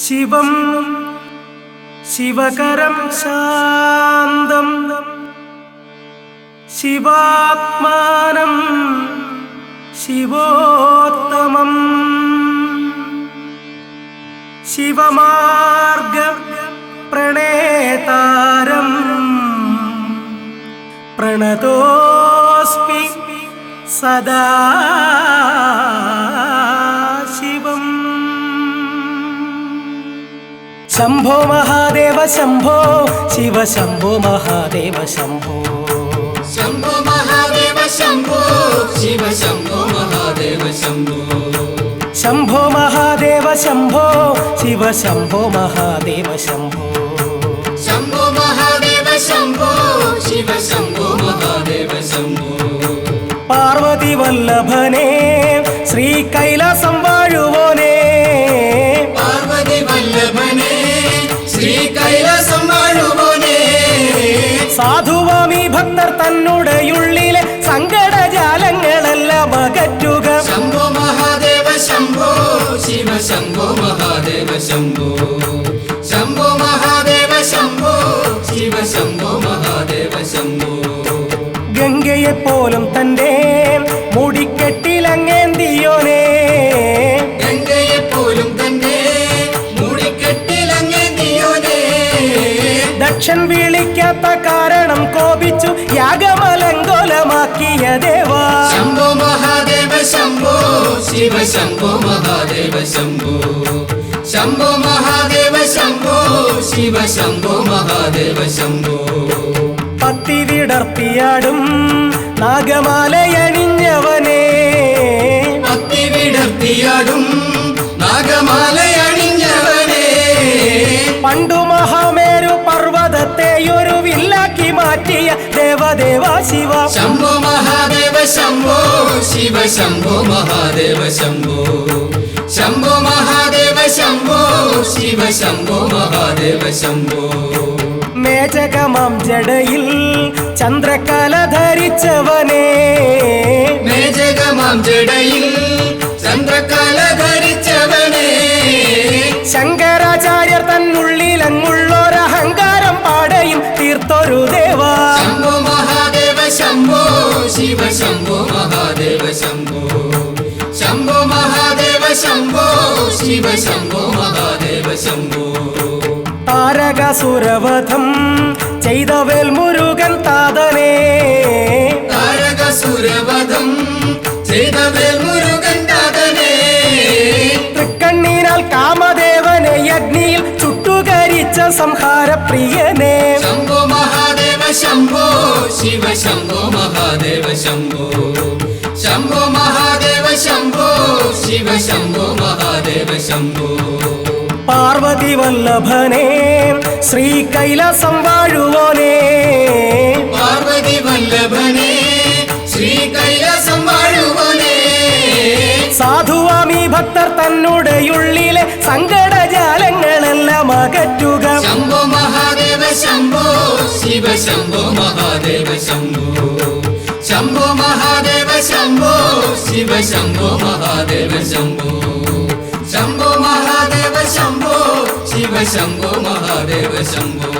ശിവം ശിവകരം ശാന്തം ശിവാത്മാനം ശിവോത്തമം ശിവമാർഗ പ്രണേതാരം പ്രണതോസ്മി സദാ ശിവം. ശംഭോ മഹാദേവ ശംഭോ ശിവ ശംഭോ മഹാദേവ ശംഭോ. ശംഭോ മഹാദേവ ശംഭോ ശിവ ശംഭോ മഹാദേവ ശംഭോ. ശംഭോ മഹാദേവ ശംഭോ ശിവ ശംഭോ മഹാദേവ ശംഭോ. ശംഭോ മഹാദേവ ശംഭോ ശിവ ശംഭോ മഹാദേവ ശംഭോ. പാർവതി വല്ലഭനേ ശ്രീ കൈലാസം വാഴുവോനേ. പാർവതി വല്ലഭനേ ശ്രീ കൈലാസം വാഴുവോനേ. സാധുവാമി ഭക്തർ തന്നുടയുള്ളിലെ സങ്കടജാലങ്ങളെല്ലാം അകറ്റുക. ശംഭോ മഹാദേവ ശംഭോ ശിവ ശംഭോ മഹാദേവ ശംഭോ. ശംഭോ മഹാദേവ ശംഭോ ശിവ ശംഭോ മഹാദേവ ശംഭോ. ഗംഗയെപ്പോലും തന്റെ മുടിക്കെട്ടിലങ്ങേന്തിയോനേ. ഗംഗയെപ്പോലും തന്റെ മുടിക്കെട്ടിലങ്ങേന്തിയോനേ. ദക്ഷൻ വിളിക്കാത്ത കാരണം കോപിച്ചു യാഗമലങ്കോലമാക്കിയ ദേവാ. ശംഭോ മഹാദേവ ശംഭോ ശിവ ശംഭോ മഹാദേവ ശംഭോ. ശംഭോ മഹാദേവ ശംഭോ ശിവ ശംഭോ മഹാദേവ ശംഭോ. പത്തി വിടർത്തിയാടും നാഗമാലയണിഞ്ഞവനേ. പത്തി വിടർത്തിയാടും നാഗമാലയണിഞ്ഞവനേ. പണ്ടു മഹാമേരു പർവ്വതത്തെയൊരു വില്ലാക്കി മാറ്റിയ ദേവദേവാ ശിവ. ശംഭോ മഹാദേവ ശംഭോ ശിവ ശംഭോ മഹാദേവ ശംഭോ. ശംഭോ മഹാദേവ ശംഭോ ശിവ ശംഭോ മഹാദേവ ശംഭോ. മേചകമാം ജടയിൽ ചന്ദ്രകല ധരിച്ചവനേ. മേജകമാം ജടയിൽ ചന്ദ്രകല ധരിച്ചവനേ. ശങ്കരാചാര്യർ തന്നുള്ളിലങ്ങുള്ളൊരഹങ്കാരം പാടയും തീർത്തൊരു ദേവാ. ശംഭോ മഹാദേവ ശംഭോ ശിവ ശംഭോ മഹാദേവ ശംഭോ. ശംഭോ മഹാദേവ ശംഭോ ശിവ ശംഭോ മഹാദേവ ശംഭോ. താരകസുരവധം ചെയ്ത വേൽമുരുകൻ താതനേ. താരകസുരവധം ചെയ്ത വേൽമുരുകൻ താതനേ. തൃക്കണ്ണീനാൽ കാമദേവനെ അഗ്നിയിൽ ചുട്ടുകരിച്ച സംഹാരപ്രിയനേ. ശംഭോ മഹാദേവ ശംഭോ ശിവ ശംഭോ മഹാദേവ ശംഭോ. ശംഭോ മഹാദേവ ശംഭോ ശിവ ശംഭോ മഹാദേവ ശംഭോ. പാർവതി വല്ലഭനേ ശ്രീ കൈലാസം വാഴുവോനേ. പാർവതി വല്ലഭനേ ശ്രീ കൈലാസം വാഴുവോനേ. സാധുവാമി ഭക്തർ തന്നുടയുള്ളിലെ സങ്കടജാലങ്ങളെല്ലാം അകറ്റുക. ശംഭോ മഹാദേവ ശംഭോ ശിവ ശംഭോ മഹാദേവ ശംഭോ. ശംഭോ മഹാദേവ ശംഭോ ശിവ ശംഭോ മഹാദേവ ശംഭോ. ശംഭോ മഹാദേവ ശംഭോ ശിവ ശംഭോ മഹാദേവ ശംഭോ.